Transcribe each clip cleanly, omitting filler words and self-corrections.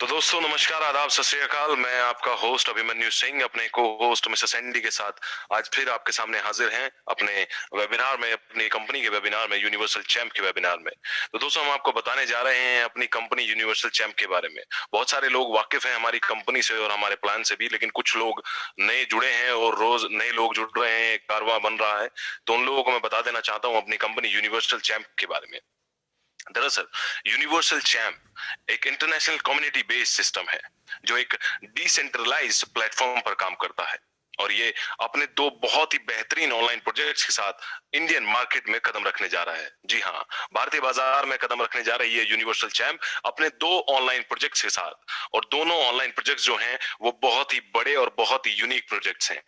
तो दोस्तों नमस्कार, आदाब, सत श्री अकाल। मैं आपका होस्ट अभिमन्यु सिंह अपने को होस्ट मिस्टर सैंडी के साथ आज फिर आपके सामने हाजिर हैं अपने वेबिनार में, अपनी कंपनी के वेबिनार में, यूनिवर्सल चैंप के वेबिनार में। तो दोस्तों हम आपको बताने जा रहे हैं अपनी कंपनी यूनिवर्सल चैंप के बारे में। बहुत सारे लोग वाकिफ हैं हमारी कंपनी से और हमारे प्लान से भी, लेकिन कुछ लोग नए जुड़े हैं और रोज नए लोग जुड़ रहे हैं, एक कारवां बन रहा है। तो उन लोगों को मैं बता देना चाहता हूँ अपनी कंपनी यूनिवर्सल चैंप के बारे में। दरअसल यूनिवर्सल चैम्प एक इंटरनेशनल कम्युनिटी बेस्ड सिस्टम है जो एक डिसेंट्रलाइज्ड प्लेटफॉर्म पर काम करता है, और ये अपने दो बहुत ही बेहतरीन ऑनलाइन प्रोजेक्ट्स के साथ इंडियन मार्केट में कदम रखने जा रहा है। जी हाँ, भारतीय बाजार में कदम रखने जा रही है यूनिवर्सल चैम्प अपने दो ऑनलाइन प्रोजेक्ट्स के साथ। और दोनों ऑनलाइन प्रोजेक्ट्स जो हैं वो बहुत ही बड़े और बहुत ही यूनिक प्रोजेक्ट्स हैं।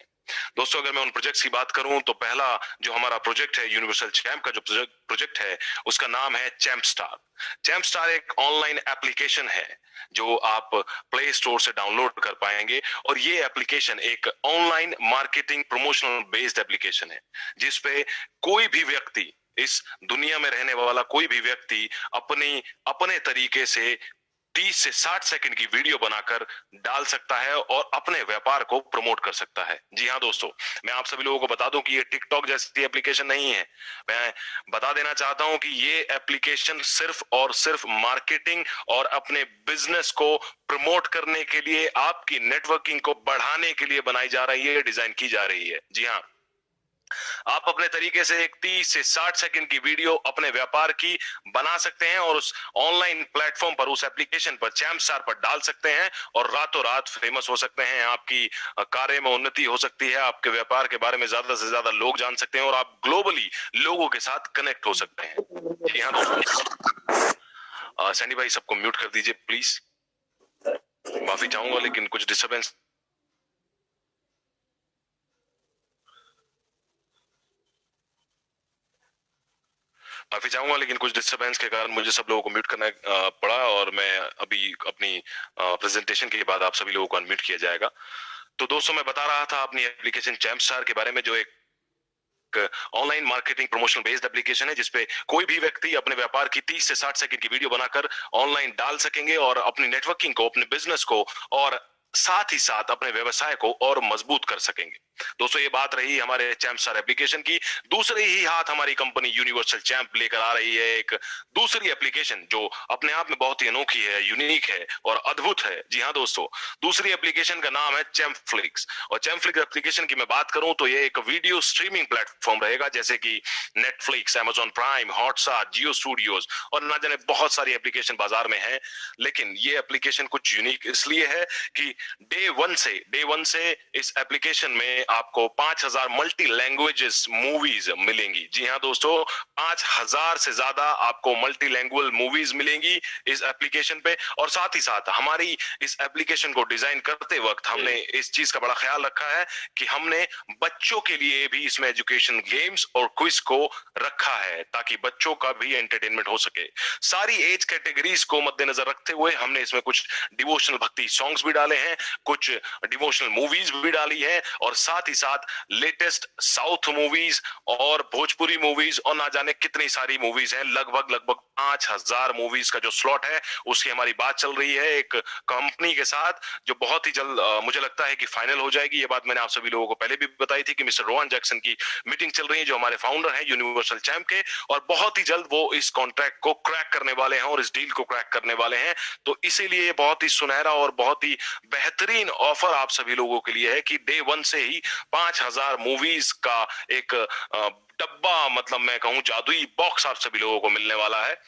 दोस्तों अगर मैं उन प्रोजेक्ट्स की बात करूं तो पहला जो हमारा प्रोजेक्ट है यूनिवर्सल चैम्प का, जो प्रोजेक्ट है उसका नाम है चैम्प स्टार। चैम्प स्टार एक ऑनलाइन एप्लीकेशन है जो आप प्ले स्टोर से डाउनलोड कर पाएंगे, और ये एप्लीकेशन एक online marketing promotional based application है जिसपे कोई भी व्यक्ति, इस दुनिया में रहने वाला कोई भी व्यक्ति अपनी अपने तरीके से 30 से 60 सेकंड की वीडियो बनाकर डाल सकता है और अपने व्यापार को प्रमोट कर सकता है। जी हाँ दोस्तों, मैं आप सभी लोगों को बता दूं कि ये टिकटॉक जैसी एप्लीकेशन नहीं है। मैं बता देना चाहता हूं कि ये एप्लीकेशन सिर्फ और सिर्फ मार्केटिंग और अपने बिजनेस को प्रमोट करने के लिए, आपकी नेटवर्किंग को बढ़ाने के लिए बनाई जा रही है, डिजाइन की जा रही है। जी हाँ, आप अपने तरीके से एक 30 से 60 सेकंड की वीडियो अपने व्यापार की बना सकते हैं और उस ऑनलाइन प्लेटफॉर्म पर, उस एप्लीकेशन पर, चैम्प स्टार पर डाल सकते हैं और रातों रात फेमस हो सकते हैं। आपकी कार्य में उन्नति हो सकती है, आपके व्यापार के बारे में ज्यादा से ज्यादा लोग जान सकते हैं और आप ग्लोबली लोगों के साथ कनेक्ट हो सकते हैं। जी हाँ दोस्तों, सैनी भाई सबको म्यूट कर दीजिए प्लीज। माफी चाहूंगा लेकिन कुछ डिस्टर्बेंस माफी चाहूंगा लेकिन कुछ डिस्टरबेंस के कारण मुझे सब लोगों को म्यूट करना पड़ा, और मैं अभी अपनी प्रेजेंटेशन के बाद आप सभी लोगों को अनम्यूट किया जाएगा। तो दोस्तों मैं बता रहा था अपनी एप्लीकेशन चैम्प स्टार के बारे में, जो एक online marketing promotion based application है जिसपे कोई भी व्यक्ति अपने व्यापार की 30 से 60 सेकंड की वीडियो बनाकर ऑनलाइन डाल सकेंगे और अपनी नेटवर्किंग को, अपने बिजनेस को और साथ ही साथ अपने व्यवसाय को और मजबूत कर सकेंगे। दोस्तों ये बात रही हमारे चैम्प स्टार एप्लीकेशन की। दूसरे ही हाथ हमारी कंपनी यूनिवर्सल चैम्प लेकर आ रही है एक दूसरी एप्लीकेशन जो अपने आप में बहुत ही अनोखी है, यूनिक है और अद्भुत है। जी हाँ दोस्तों, दूसरी एप्लीकेशन का नाम है चैम्प फ्लिक्स। और चैम्प फ्लिक्स एप्लीकेशन की मैं बात करूं तो ये एक वीडियो स्ट्रीमिंग प्लेटफॉर्म रहेगा, जैसे कि नेटफ्लिक्स, अमेजॉन प्राइम, हॉटस्टार, जियो स्टूडियोज और ना जाने बहुत सारी एप्लीकेशन बाजार में है। लेकिन ये एप्लीकेशन कुछ यूनिक इसलिए है कि डे वन से इस एप्लीकेशन में आपको 5000 मल्टी लैंग्वेजेस मूवीज मिलेंगी। जी हाँ दोस्तों, 5000 से ज्यादा आपको मल्टी लैंग्वेज मूवीज मिलेंगी इस एप्लीकेशन पे। और साथ ही साथ हमारी इस एप्लीकेशन को डिजाइन करते वक्त हमने इस चीज का बड़ा ख्याल रखा है कि हमने बच्चों के लिए भी इसमें एजुकेशन गेम्स और क्विज को रखा है ताकि बच्चों का भी एंटरटेनमेंट हो सके। सारी एज कैटेगरीज को मद्देनजर रखते हुए हमने इसमें कुछ डिवोशनल भक्ति सॉन्ग्स भी डाले हैं, कुछ डिवोशनल मूवीज भी डाली है, और साथ ही साथ लेटेस्ट साउथ मूवीज और भोजपुरी मूवीज और ना जाने कितनी सारी मूवीज हैं। लगभग लगभग 5000 मूवीज का जो स्लॉट है उसकी हमारी बात चल रही है एक कंपनी के साथ, जो बहुत ही जल्द मुझे लगता है कि फाइनल हो जाएगी। ये बात मैंने आप सभी लोगों को पहले भी बताई थी कि मिस्टर रोहन जैक्सन की मीटिंग चल रही है, जो हमारे फाउंडर हैं यूनिवर्सल चैम्प के, और बहुत ही जल्द वो इस कॉन्ट्रैक्ट को क्रैक करने वाले हैं और इस डील को क्रैक करने वाले हैं। तो इसीलिए बहुत ही सुनहरा और बहुत ही बेहतरीन ऑफर आप सभी लोगों के लिए है कि डे वन से ही 5000 मूवीज का एक डब्बा, मतलब मैं कहूं जादुई बॉक्स आप सभी लोगों को मिलने वाला है।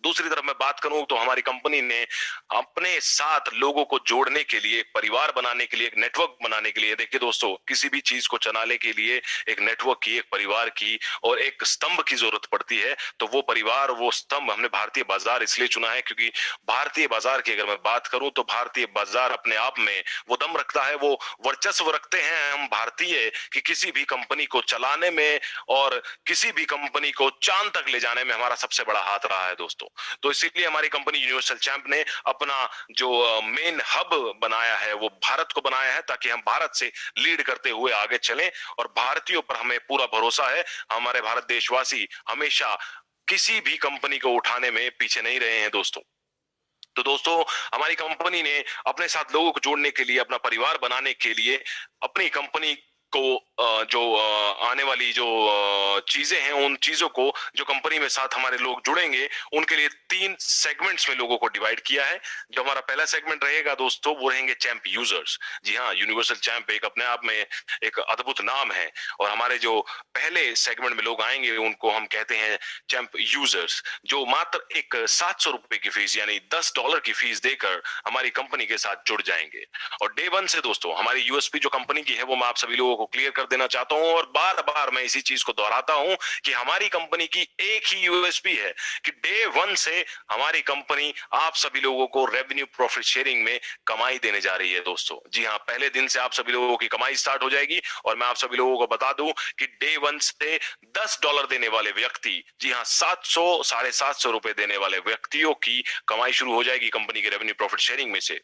दूसरी तरफ मैं बात करूं तो हमारी कंपनी ने अपने साथ लोगों को जोड़ने के लिए, एक परिवार बनाने के लिए, एक नेटवर्क बनाने के लिए, देखिए दोस्तों किसी भी चीज को चलाने के लिए एक नेटवर्क की, एक परिवार की और एक स्तंभ की जरूरत पड़ती है। तो वो परिवार, वो स्तंभ हमने भारतीय बाजार इसलिए चुना है क्योंकि भारतीय बाजार की अगर मैं बात करूं तो भारतीय बाजार अपने आप में वो दम रखता है, वो वर्चस्व रखते हैं हम भारतीय कि किसी भी कंपनी को चलाने में और किसी भी कंपनी को चांद तक ले जाने में हमारा सबसे बड़ा हाथ रहा है दोस्तों। तो इसीलिए हमारी कंपनी यूनिवर्सल चैंप ने अपना जो मेन हब बनाया है वो भारत को बनाया है, ताकि हम भारत से लीड करते हुए आगे चलें। और भारतीयों पर हमें पूरा भरोसा है, हमारे भारत देशवासी हमेशा किसी भी कंपनी को उठाने में पीछे नहीं रहे हैं दोस्तों। तो दोस्तों, हमारी कंपनी ने अपने साथ लोगों को जोड़ने के लिए, अपना परिवार बनाने के लिए, अपनी कंपनी को जो आने वाली जो चीजें हैं, उन चीजों को जो कंपनी में साथ हमारे लोग जुड़ेंगे उनके लिए 3 सेगमेंट्स में लोगों को डिवाइड किया है। जो हमारा पहला सेगमेंट रहेगा दोस्तों, वो रहेंगे चैंप यूजर्स। जी हाँ, यूनिवर्सल चैंप एक अपने आप में एक अद्भुत नाम है, और हमारे जो पहले सेगमेंट में लोग आएंगे उनको हम कहते हैं चैंप यूजर्स, जो मात्र एक 700 रुपए की फीस यानी $10 की फीस देकर हमारी कंपनी के साथ जुड़ जाएंगे। और डे वन से दोस्तों, हमारी यूएसपी जो कंपनी की है वो मैं आप सभी लोगों को क्लियर कर देना चाहता हूं, और बार बार मैं इसी चीज को दोहराता हूं कि हमारी कंपनी की एक ही यूएसपी है कि डे वन से हमारी कंपनी आप सभी लोगों को रेवेन्यू प्रॉफिट शेयरिंग में कमाई देने जा रही है दोस्तों। जी हाँ, पहले दिन से आप सभी लोगों की कमाई स्टार्ट हो जाएगी, और मैं आप सभी लोगों को बता दूं कि डे वन से $10 देने वाले व्यक्ति, जी हाँ, 700 750 रुपए देने वाले व्यक्तियों की कमाई शुरू हो जाएगी कंपनी के रेवेन्यू प्रॉफिट शेयरिंग में से।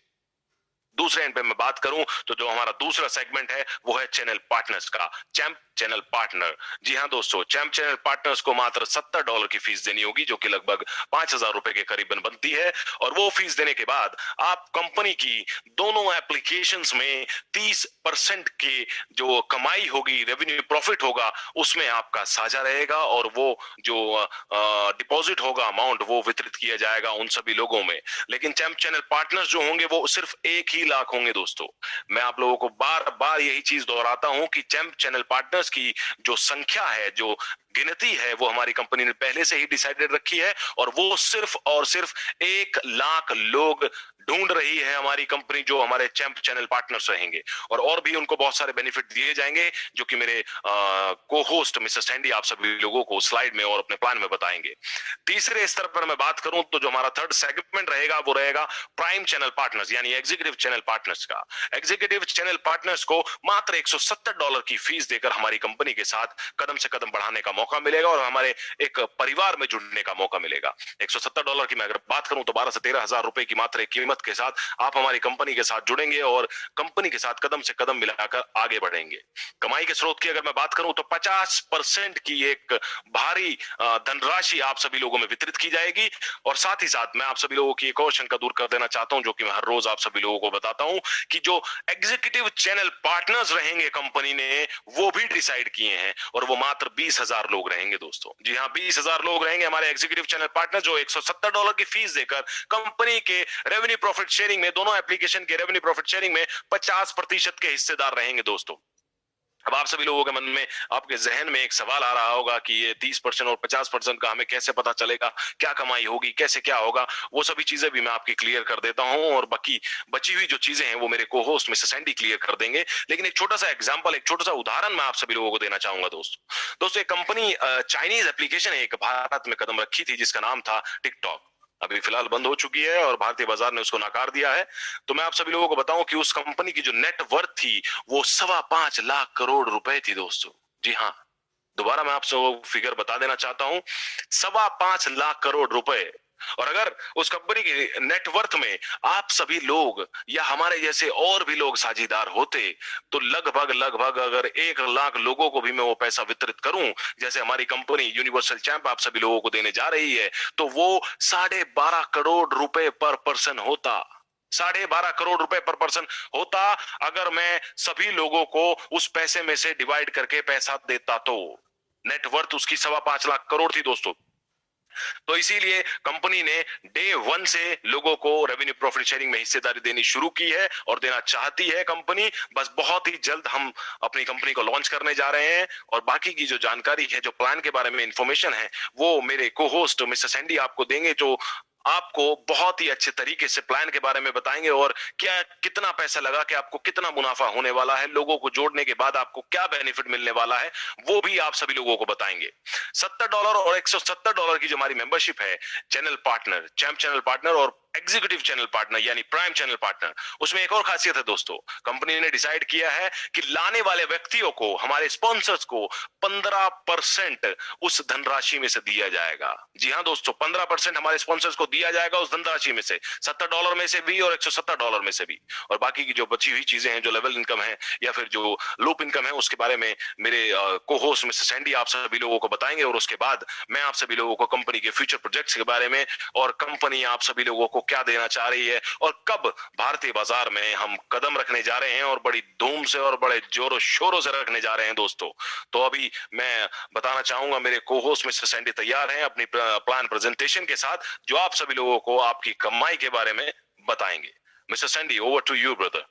दूसरे एंड पे मैं बात करूं तो जो हमारा दूसरा सेगमेंट है वो है चैनल पार्टनर्स का, चैंप चैनल पार्टनर। जी हाँ दोस्तों, चैंप चैनल पार्टनर्स को मात्र $70 की फीस देनी होगी, जो कि लगभग 5,000 रुपए के करीबन बनती है। और वो फीस देने के बाद आप कंपनी की दोनों एप्लीकेशंस में 30% की जो कमाई होगी, रेवेन्यू प्रॉफिट होगा, उसमें आपका साझा रहेगा, और वो जो डिपॉजिट होगा अमाउंट वो वितरित किया जाएगा उन सभी लोगों में। लेकिन चैंप चैनल पार्टनर्स जो होंगे वो सिर्फ 1 ही लाख होंगे दोस्तों। मैं आप लोगों को बार बार यही चीज दोहराता हूं कि चैंप चैनल पार्टनर्स की जो संख्या है, जो गिनती है, वो हमारी कंपनी ने पहले से ही डिसाइडेड रखी है, और वो सिर्फ और सिर्फ 1 लाख लोग ढूंढ रही है हमारी कंपनी, जो हमारे चैंप चैनल पार्टनर्स रहेंगे। और भी उनको बहुत सारे बेनिफिट दिए जाएंगे, जो कि मेरे को होस्ट मिस्टर सैंडी आप सभी लोगों को स्लाइड में और अपने प्लान में बताएंगे। तीसरे स्तर पर मैं बात करूं तो जो हमारा थर्ड सेगमेंट रहेगा वो रहेगा प्राइम चैनल पार्टनर्स यानी एग्जीक्यूटिव चैनल पार्टनर्स का। एग्जीक्यूटिव चैनल पार्टनर्स को मात्र $170 की फीस देकर हमारी कंपनी के साथ कदम से कदम बढ़ाने का मौका मिलेगा, और हमारे एक परिवार में जुड़ने का मौका मिलेगा। $170 की मैं अगर बात करूं तो 12 से 13 हजार रुपए की मात्र एक कीमत के साथ आप हमारी कंपनी के साथ जुड़ेंगे और कंपनी के साथ कदम से कदम मिलाकर आगे बढ़ेंगे। कमाई के स्रोत की अगर मैं बात करूं तो 50% की एक भारी धनराशि आप सभी लोगों में वितरित की जाएगी। और साथ ही साथ मैं आप सभी लोगों की एक और शंका दूर कर देना चाहता हूं, जो कि मैं हर रोज आप सभी लोगों को बताता हूं, कि जो एग्जीक्यूटिव चैनल पार्टनर्स रहेंगे कंपनी ने वो भी डिसाइड किए हैं, और वो मात्र 20,000 लोग रहेंगे दोस्तों। जी हाँ, 20,000 लोग रहेंगे हमारे एग्जीक्यूटिव चैनल पार्टनर, जो $170 की फीस देकर कंपनी के रेवेन्यू प्रॉफिट शेयरिंग में, दोनों एप्लीकेशन के रेवेन्यू प्रॉफिट शेयरिंग में 50% के हिस्सेदार रहेंगे दोस्तों। अब आप सभी लोगों के मन में, आपके जहन में एक सवाल आ रहा होगा कि ये 30% और 50% का हमें कैसे पता चलेगा, क्या कमाई होगी, कैसे क्या होगा। वो सभी चीजें भी मैं आपकी क्लियर कर देता हूं, और बाकी बची हुई जो चीजें हैं वो मेरे को होस्ट मिस्टर सैंडी क्लियर कर देंगे। लेकिन एक छोटा सा एग्जांपल, एक छोटा सा उदाहरण मैं आप सभी लोगों को देना चाहूंगा दोस्तों एक कंपनी चाइनीज एप्लीकेशन एक भारत में कदम रखी थी जिसका नाम था टिकटॉक। अभी फिलहाल बंद हो चुकी है और भारतीय बाजार ने उसको नकार दिया है। तो मैं आप सभी लोगों को बताऊं कि उस कंपनी की जो नेटवर्थ थी वो 5.25 लाख करोड़ रुपए थी दोस्तों। जी हाँ, दोबारा मैं आपसे वो फिगर बता देना चाहता हूं, 5.25 लाख करोड़ रुपए। और अगर उस कंपनी की नेटवर्थ में आप सभी लोग या हमारे जैसे और भी लोग साझीदार होते तो लगभग लगभग अगर 1 लाख लोगों को भी मैं वो पैसा वितरित करूं, जैसे हमारी कंपनी यूनिवर्सल चैंप आप सभी लोगों को देने जा रही है, तो वो 12.5 करोड़ रुपए पर पर्सन होता। 12.5 करोड़ रुपए पर पर्सन होता अगर मैं सभी लोगों को उस पैसे में से डिवाइड करके पैसा देता तो। नेटवर्थ उसकी 5.25 लाख करोड़ थी दोस्तों। तो इसीलिए कंपनी ने डे वन से लोगों को रेवेन्यू प्रॉफिट शेयरिंग में हिस्सेदारी देनी शुरू की है, और देना चाहती है कंपनी। बस बहुत ही जल्द हम अपनी कंपनी को लॉन्च करने जा रहे हैं, और बाकी की जो जानकारी है, जो प्लान के बारे में इंफॉर्मेशन है, वो मेरे को होस्ट मिस्टर सैंडी आपको देंगे, जो आपको बहुत ही अच्छे तरीके से प्लान के बारे में बताएंगे, और क्या कितना पैसा लगा के आपको कितना मुनाफा होने वाला है, लोगों को जोड़ने के बाद आपको क्या बेनिफिट मिलने वाला है, वो भी आप सभी लोगों को बताएंगे। $70 और $170 की जो हमारी मेंबरशिप है channel partner, champ channel partner और एग्जीक्यूटिव चैनल पार्टनर यानी प्राइम चैनल पार्टनर, उसमें एक और खासियत है दोस्तों। कंपनी ने डिसाइड किया है कि लाने वाले व्यक्तियों को, हमारे स्पॉन्सर्स को 15% उस धनराशि में से दिया जाएगा। जी हाँ दोस्तों, 15% हमारे स्पॉन्सर्स को दिया जाएगा उस धनराशि में से, $70 में से भी और $170 में से भी। और बाकी की जो बची हुई चीजें हैं, जो लेवल इनकम है या फिर जो लूप इनकम है, उसके बारे में मेरे को होस्ट मिस्टर सैंडी आप सभी लोगों को बताएंगे। और उसके बाद मैं आप सभी लोगों को कंपनी के फ्यूचर प्रोजेक्ट्स के बारे में और कंपनी आप सभी लोगों को क्या देना चाह रही है और कब भारतीय बाजार में हम कदम रखने जा रहे हैं और बड़ी धूम से और बड़े जोरों शोरों से रखने जा रहे हैं दोस्तों। तो अभी मैं बताना चाहूंगा, मेरे को होस्ट मिस्टर सैंडी तैयार हैं अपनी प्लान प्रेजेंटेशन के साथ, जो आप सभी लोगों को आपकी कमाई के बारे में बताएंगे। Mister Sandy, over to you brother.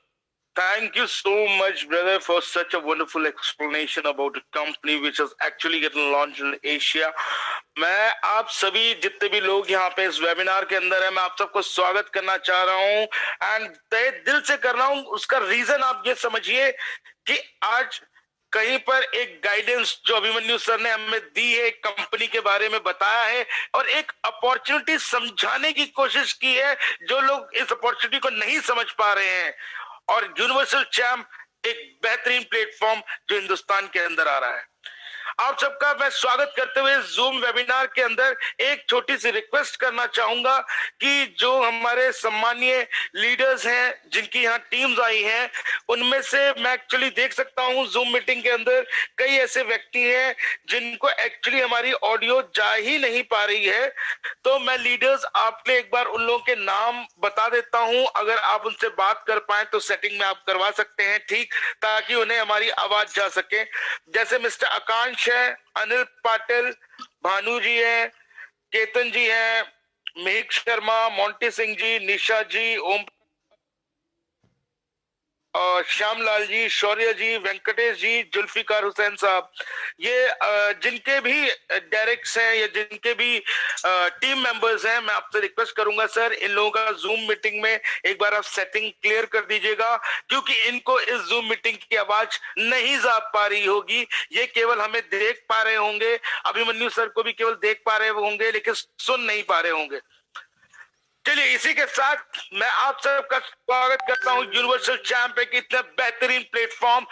Thank you so much, brother, for such a wonderful explanation about a company which is actually getting launched in Asia. मैं आप सभी जितने भी लोग यहाँ पे इस वेबिनार के अंदर है, मैं आप सबको स्वागत करना चाह रहा हूँ एंड तहे दिल से कर रहा हूँ। उसका रीजन आप ये समझिए कि आज कहीं पर एक गाइडेंस जो अभिमन्यु सर ने हमें दी है, एक कंपनी के बारे में बताया है और एक अपॉर्चुनिटी समझाने की कोशिश की है जो लोग इस अपॉर्चुनिटी को नहीं समझ पा रहे हैं। और यूनिवर्सल चैम्प एक बेहतरीन प्लेटफॉर्म जो हिंदुस्तान के अंदर आ रहा है। आप सबका मैं स्वागत करते हुए जूम वेबिनार के अंदर एक छोटी सी रिक्वेस्ट करना चाहूंगा कि जो हमारे सम्मानीय लीडर्स हैं जिनकी यहाँ टीम्स आई हैं, उनमें से मैं एक्चुअली देख सकता हूँ जूम मीटिंग के अंदर कई ऐसे व्यक्ति हैं जिनको एक्चुअली हमारी ऑडियो जा ही नहीं पा रही है। तो मैं लीडर्स आपके एक बार उन लोगों के नाम बता देता हूं, अगर आप उनसे बात कर पाए तो सेटिंग में आप करवा सकते हैं, ठीक, ताकि उन्हें हमारी आवाज जा सके। जैसे मिस्टर आकांक्ष है, अनिल पाटिल, भानु जी है, केतन जी है, मिहिक शर्मा, मोंटी सिंह जी, निशा जी, ओम, श्यामलाल जी, शौर्य जी, वेंकटेश जी, जुल्फिकार हुसैन साहब, ये जिनके भी डायरेक्ट्स हैं या जिनके भी टीम मेंबर्स हैं, मैं आपसे रिक्वेस्ट करूंगा सर इन लोगों का जूम मीटिंग में एक बार आप सेटिंग क्लियर कर दीजिएगा, क्योंकि इनको इस जूम मीटिंग की आवाज नहीं जा पा रही होगी। ये केवल हमें देख पा रहे होंगे, अभिमन्यु सर को भी केवल देख पा रहे होंगे लेकिन सुन नहीं पा रहे होंगे। चलिए इसी के साथ मैं आप सबका स्वागत करता हूं यूनिवर्सल चैंप, एक इतना बेहतरीन प्लेटफॉर्म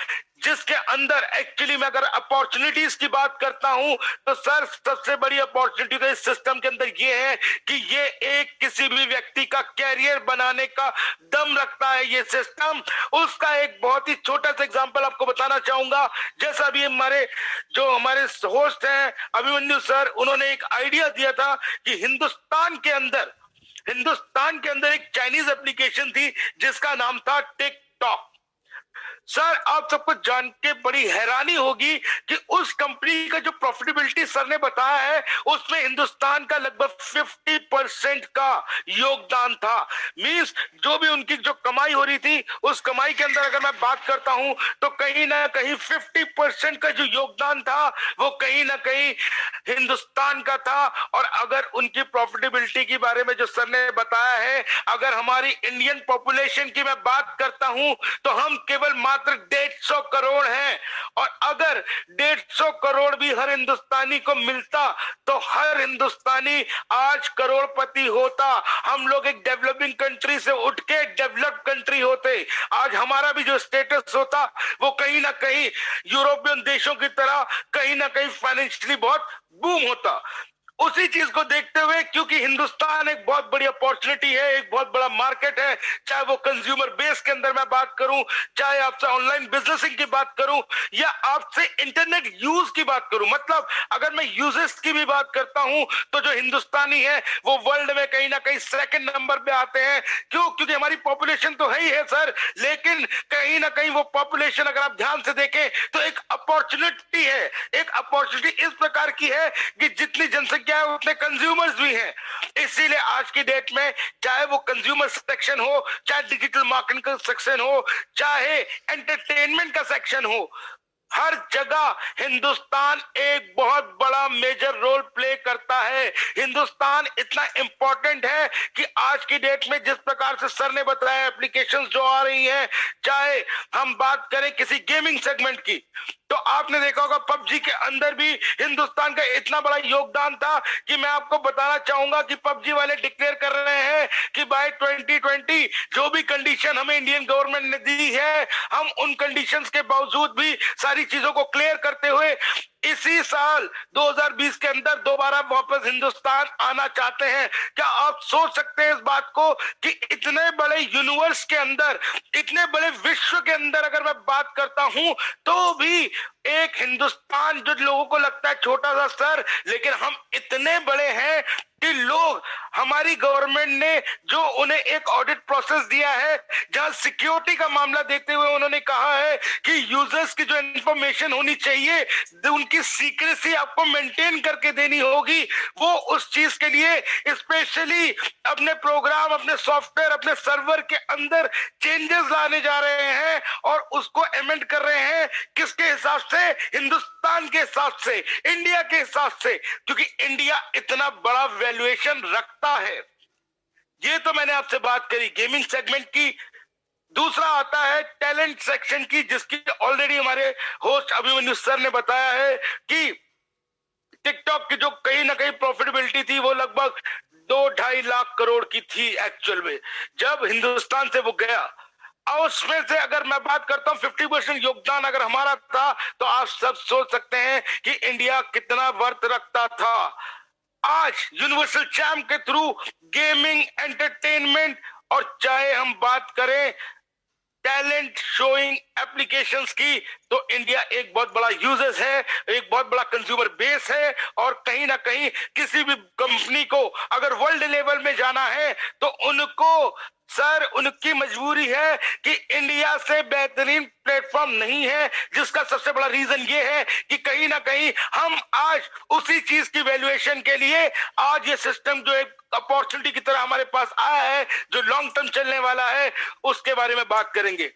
जिसके अंदर एक्चुअली मैं अगर अपॉर्चुनिटीज की बात करता हूं तो सर सबसे बड़ी अपॉर्चुनिटी तो इस सिस्टम के अंदर ये है कि ये एक किसी भी व्यक्ति का कैरियर बनाने का दम रखता है ये सिस्टम। उसका एक बहुत ही छोटा सा एग्जांपल आपको बताना चाहूंगा। जैसा भी हमारे होस्ट हैं अभिमन्यु सर, उन्होंने एक आइडिया दिया था कि हिंदुस्तान के अंदर एक चाइनीज एप्लीकेशन थी जिसका नाम था टिकटॉक। सर आप सबको जान के बड़ी हैरानी होगी कि उस कंपनी का जो प्रॉफिटेबिलिटी सर ने बताया है उसमें हिंदुस्तान का लगभग 50% का योगदान था। मींस जो भी उनकी जो कमाई हो रही थी उस कमाई के अंदर अगर मैं बात करता हूं तो कहीं ना कहीं 50% का जो योगदान था वो कहीं ना कहीं हिंदुस्तान का था। और अगर उनकी प्रॉफिटेबिलिटी के बारे में जो सर ने बताया है, अगर हमारी इंडियन पॉपुलेशन की मैं बात करता हूं तो हम केवल मात्र 150 करोड़ हैं, और अगर 150 करोड़ भी हर हिंदुस्तानी को मिलता तो हर हिंदुस्तानी आज करोड़पति होता। हम लोग एक डेवलपिंग कंट्री से उठ के डेवलप्ड कंट्री होते। आज हमारा भी जो स्टेटस होता वो कहीं ना कहीं यूरोपियन देशों की तरह कहीं ना कहीं फाइनेंशियली बहुत बूम होता। उसी चीज को देखते हुए, क्योंकि हिंदुस्तान एक बहुत बड़ी अपॉर्चुनिटी है, एक बहुत बड़ा मार्केट है, चाहे वो कंज्यूमर बेस के अंदर मैं बात करूं, चाहे आपसे ऑनलाइन बिजनेसिंग की बात करूं या आपसे इंटरनेट यूज की बात करूं, मतलब अगर मैं यूजेस की भी बात करता हूं तो जो हिंदुस्तानी है वो वर्ल्ड में कहीं ना कहीं सेकंड नंबर पे आते हैं। क्यों? क्योंकि हमारी पॉपुलेशन तो है ही है सर, लेकिन कहीं ना कहीं वो पॉपुलेशन अगर आप ध्यान से देखें तो एक अपॉर्चुनिटी है। एक अपॉर्चुनिटी इस प्रकार की है कि जितनी जनसंख्या क्या है उतने कंज्यूमर्स भी हैं। इसीलिए आज की डेट में चाहे वो कंज्यूमर सेक्शन हो, चाहे डिजिटल मार्केटिंग का सेक्शन हो, चाहे एंटरटेनमेंट का सेक्शन हो, हर जगह हिंदुस्तान एक बहुत बड़ा मेजर रोल प्ले करता है। हिंदुस्तान इतना इंपॉर्टेंट है कि आज की डेट में जिस प्रकार से सर ने बताया एप्लीकेशंस जो आ रही हैं, चाहे हम बात करें किसी गेमिंग सेगमेंट की, तो आपने देखा होगा पबजी के अंदर भी हिंदुस्तान का इतना बड़ा योगदान था कि मैं आपको बताना चाहूंगा कि पबजी वाले डिक्लेयर कर रहे हैं कि बाय 2020 जो भी कंडीशन हमें इंडियन गवर्नमेंट ने दी है, हम उन कंडीशंस के बावजूद भी सारी चीजों को क्लियर करते हुए इसी साल 2020 के अंदर दोबारा वापस हिंदुस्तान आना चाहते हैं। क्या आप सोच सकते हैं इस बात को कि इतने बड़े यूनिवर्स के अंदर, इतने बड़े विश्व के अंदर अगर मैं बात करता हूं तो भी एक हिंदुस्तान जो लोगों को लगता है छोटा सा सर, लेकिन हम इतने बड़े हैं कि लोग, हमारी गवर्नमेंट ने जो उन्हें एक ऑडिट प्रोसेस दिया है, जहां सिक्योरिटी का मामला देखते हुए उन्होंने कहा है कि यूजर्स की जो इंफॉर्मेशन होनी चाहिए, उनकी सीक्रेसी आपको मेंटेन करके देनी होगी। वो उस चीज के लिए स्पेशली अपने प्रोग्राम, अपने सॉफ्टवेयर, अपने सर्वर के अंदर चेंजेस लाने जा रहे हैं और उसको अमेंड कर रहे हैं। किसके हिसाब से? हिंदुस्तान के हिसाब से, इंडिया के हिसाब से, क्योंकि इंडिया इतना बड़ा वैल्यूएशन रखता है। ये तो मैंने आपसे बात करी गेमिंग सेगमेंट की। दूसरा आता है टैलेंट सेक्शन की, जिसकी ऑलरेडी हमारे होस्ट अभिमन्यु सर ने बताया है कि टिकटॉक की जो कहीं ना कहीं प्रॉफिटेबिलिटी थी वो लगभग 2-2.5 लाख करोड़ की थी एक्चुअल में, जब हिंदुस्तान से वो गया। और उसमें से अगर मैं बात करता हूं 50% योगदान अगर हमारा था, तो आप सब सोच सकते हैं कि इंडिया कितना वर्थ रखता था। आज यूनिवर्सल चैम्प के थ्रू गेमिंग, एंटरटेनमेंट, और चाहे हम बात करें टैलेंट शोइंग एप्लीकेशंस की, तो इंडिया एक बहुत बड़ा यूजर्स है, एक बहुत बड़ा कंज्यूमर बेस है। और कहीं ना कहीं किसी भी कंपनी को अगर वर्ल्ड लेवल में जाना है, तो उनको सर, उनकी मजबूरी है कि इंडिया से बेहतरीन प्लेटफॉर्म नहीं है, जिसका सबसे बड़ा रीजन ये है कि कहीं ना कहीं हम आज उसी चीज की वैल्यूएशन के लिए, आज ये सिस्टम जो एक अपॉर्चुनिटी की तरह हमारे पास आया है, जो लॉन्ग टर्म चलने वाला है, उसके बारे में बात करेंगे।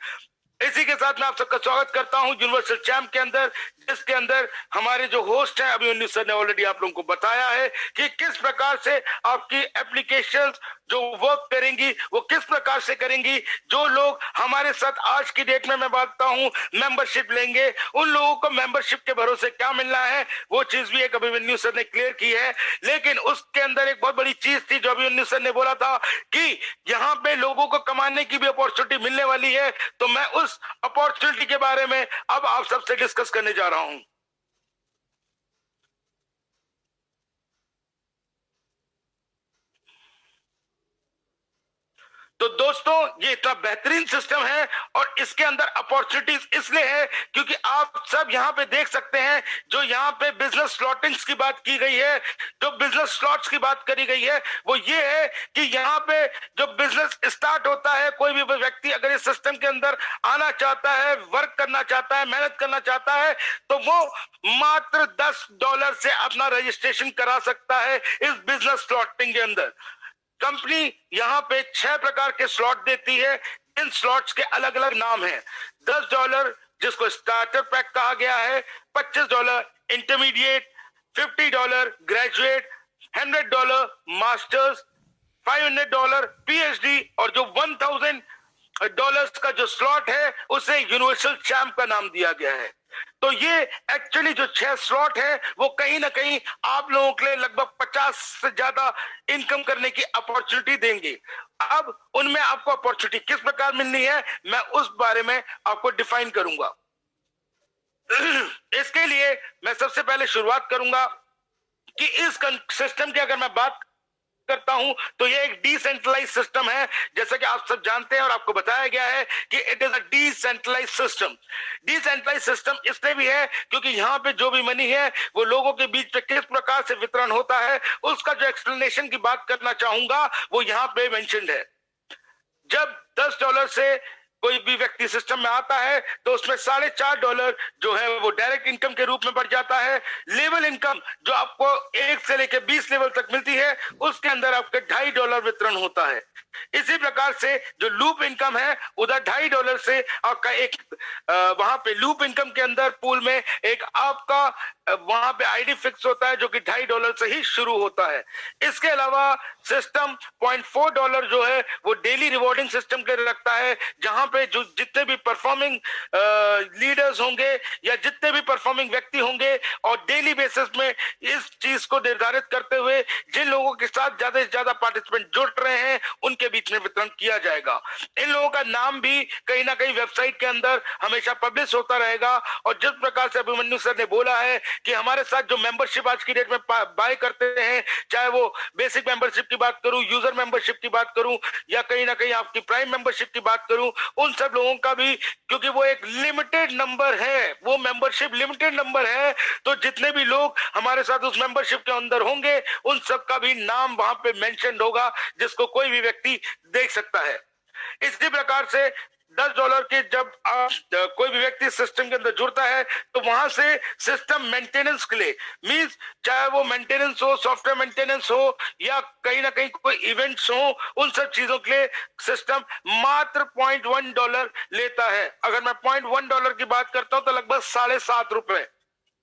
इसी के साथ मैं आप सबका स्वागत करता हूं यूनिवर्सल चैम्प के अंदर, जिसके अंदर हमारे जो होस्ट हैं अभिमन्यु सर ने ऑलरेडी आप लोगों को बताया है कि किस प्रकार से आपकी एप्लीकेशंस जो वर्क करेंगी वो किस प्रकार से करेंगी। जो लोग हमारे साथ आज की डेट में मैं बातता हूं मेंबरशिप लेंगे, उन लोगों को मेंबरशिप के भरोसे क्या मिलना है, वो चीज भी एक अभिमन्यु सर ने क्लियर की है। लेकिन उसके अंदर एक बहुत बड़ी चीज थी जो अभिमन्यु सर ने बोला था कि यहाँ पे लोगों को कमाने की भी अपॉर्चुनिटी मिलने वाली है। तो मैं उस अपॉर्चुनिटी के बारे में अब आप सबसे डिस्कस करने जा रहा हूं। तो दोस्तों, ये इतना बेहतरीन सिस्टम है और इसके अंदर अपॉर्चुनिटीज इसलिए है क्योंकि आप सब यहां पे देख सकते हैं, जो यहां पे बिजनेस स्लॉटिंग्स की बात की गई है, जो बिजनेस स्लॉट्स की बात करी गई है, वो ये है कि यहां पे जो बिजनेस स्टार्ट होता है, कोई भी व्यक्ति अगर इस सिस्टम के अंदर आना चाहता है, वर्क करना चाहता है, मेहनत करना चाहता है, तो वो मात्र $10 से अपना रजिस्ट्रेशन करा सकता है इस बिजनेस स्लॉटिंग के अंदर। कंपनी यहां पे 6 प्रकार के स्लॉट देती है। इन स्लॉट्स के अलग अलग नाम हैं। $10 जिसको स्टार्टर पैक कहा गया है, $25 इंटरमीडिएट, $50 ग्रेजुएट, $100 मास्टर्स, $500 पीएचडी, और जो $1000 का जो स्लॉट है उसे यूनिवर्सल चैम्प का नाम दिया गया है। तो ये एक्चुअली जो 6 स्लॉट है वो कहीं ना कहीं आप लोगों के लिए लगभग 50 से ज्यादा इनकम करने की अपॉर्चुनिटी देंगे। अब उनमें आपको अपॉर्चुनिटी किस प्रकार मिलनी है, मैं उस बारे में आपको डिफाइन करूंगा। इसके लिए मैं सबसे पहले शुरुआत करूंगा कि इस सिस्टम की अगर मैं बात करता हूं तो ये एक डिसेंट्रलाइज सिस्टम है, जैसा कि आप सब जानते हैं और आपको बताया गया है कि it is a decentralize system. Decentralize system इसलिए भी है क्योंकि यहां पे जो भी मनी है वो लोगों के बीच में किस प्रकार से वितरण होता है, उसका जो एक्सप्लेनेशन की बात करना चाहूंगा वो यहां पे मेंशन्ड है। जब $10 से कोई भी व्यक्ति सिस्टम में आता है तो उसमें $4.5 जो है वो डायरेक्ट इनकम के रूप में बढ़ जाता है। लेवल इनकम जो आपको 1 से लेकर 20 लेवल तक मिलती है, उसके अंदर आपके $2.5 वितरण होता है। इसी प्रकार से जो लूप इनकम है, उधर $2.5 से आपका एक वहां पे लूप इनकम के अंदर पूल में एक आपका वहां पे आईडी फिक्स होता है जो कि $2.5 से ही शुरू होता है। इसके अलावा सिस्टम $0.4 जो है वो डेली रिवॉर्डिंग सिस्टम के रखता है, जहां पे जो जितने भी परफॉर्मिंग लीडर्स होंगे या जितने भी परफॉर्मिंग व्यक्ति होंगे और डेली बेसिस में इस चीज को निर्धारित करते हुए जिन लोगों के साथ ज्यादा से ज्यादा पार्टिसिपेंट जुड़ रहे हैं उनके बीच में वितरण किया जाएगा। इन लोगों का नाम भी कहीं ना कहीं वेबसाइट के अंदर हमेशा पब्लिश होता रहेगा। और जिस प्रकार से अभिमन्यु सर ने बोला है कि हमारे साथ जो मेंबरशिप आज की डेट में बाय करते हैं, चाहे वो बेसिक मेंबरशिप की बात करूं, यूजर मेंबरशिप की बात करूं, या कहीं ना कहीं आपकी प्राइम मेंबरशिप की बात करूं, उन सब लोगों का भी, क्योंकि वो एक लिमिटेड नंबर है, वो मेंबरशिप लिमिटेड नंबर है, तो जितने भी लोग हमारे साथ उस मेंबरशिप के अंदर होंगे उन सब का भी नाम वहां पे मेंशन होगा, जिसको कोई भी व्यक्ति देख सकता है। इसी प्रकार से $10 के जब आप कोई भी व्यक्ति सिस्टम के अंदर जुड़ता है तो वहां से सिस्टम मेंटेनेंस के लिए, मींस चाहे वो मेंटेनेंस हो, सॉफ्टवेयर मेंटेनेंस हो, या कहीं ना कहीं कोई इवेंट्स हो, उन सब चीजों के लिए सिस्टम मात्र $0.1 लेता है। अगर मैं $0.1 की बात करता हूं तो लगभग ₹7.5,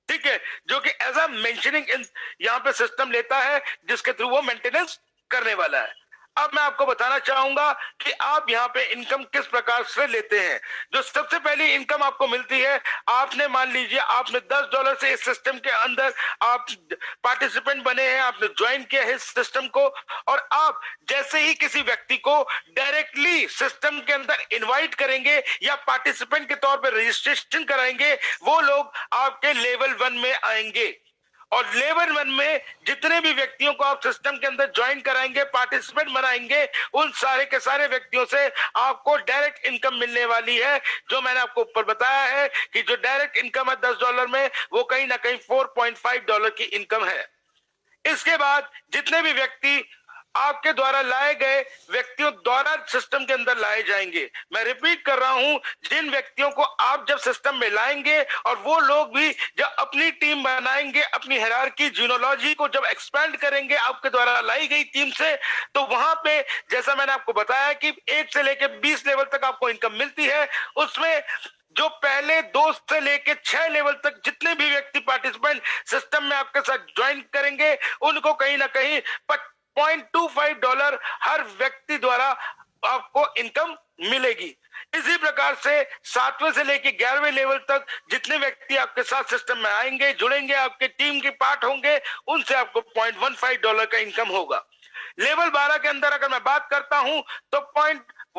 ठीक है, जो कि एज अ मेंशनिंग यहाँ पे सिस्टम लेता है, जिसके थ्रू वो मेंटेनेंस करने वाला है। अब मैं आपको बताना चाहूंगा कि आप यहाँ पे इनकम किस प्रकार से लेते हैं। जो सबसे पहली इनकम आपको मिलती है, आपने मान लीजिए आपने $10 से इस सिस्टम के अंदर आप पार्टिसिपेंट बने हैं, आपने ज्वाइन किया है इस सिस्टम को, और आप जैसे ही किसी व्यक्ति को डायरेक्टली सिस्टम के अंदर इनवाइट करेंगे या पार्टिसिपेंट के तौर पर रजिस्ट्रेशन कराएंगे, वो लोग आपके लेवल 1 में आएंगे। और लेवल 1 में जितने भी व्यक्तियों को आप सिस्टम के अंदर ज्वाइन कराएंगे, पार्टिसिपेंट बनाएंगे, उन सारे के सारे व्यक्तियों से आपको डायरेक्ट इनकम मिलने वाली है। जो मैंने आपको ऊपर बताया है कि जो डायरेक्ट इनकम है $10 में, वो कहीं ना कहीं $4.5 की इनकम है। इसके बाद जितने भी व्यक्ति आपके द्वारा लाए गए व्यक्तियों द्वारा सिस्टम के अंदर लाए जाएंगे, मैं रिपीट कर रहा हूं, जिन व्यक्तियों को आप जब सिस्टम में लाएंगे और वो लोग भी जब अपनी टीम बनाएंगे, अपनी हायरार्की जीनोलॉजी को जब एक्सपेंड करेंगे आपके द्वारा लाई गई टीम से, तो वहां पे जैसा मैंने आपको बताया कि 1 से लेकर 20 लेवल तक आपको इनकम मिलती है। उसमें जो पहले 2 से लेके 6 लेवल तक जितने भी व्यक्ति पार्टिसिपेंट सिस्टम में आपके साथ ज्वाइन करेंगे, उनको कहीं ना कहीं $0.25 हर व्यक्ति द्वारा आपको इनकम मिलेगी। इसी प्रकार से 7वें से लेके 11वें लेवल तक जितने व्यक्ति आपके साथ सिस्टम में आएंगे, जुड़ेंगे, आपके टीम के पार्ट होंगे, उनसे आपको $0.15 का इनकम होगा। लेवल 12 के अंदर अगर मैं बात करता हूं तो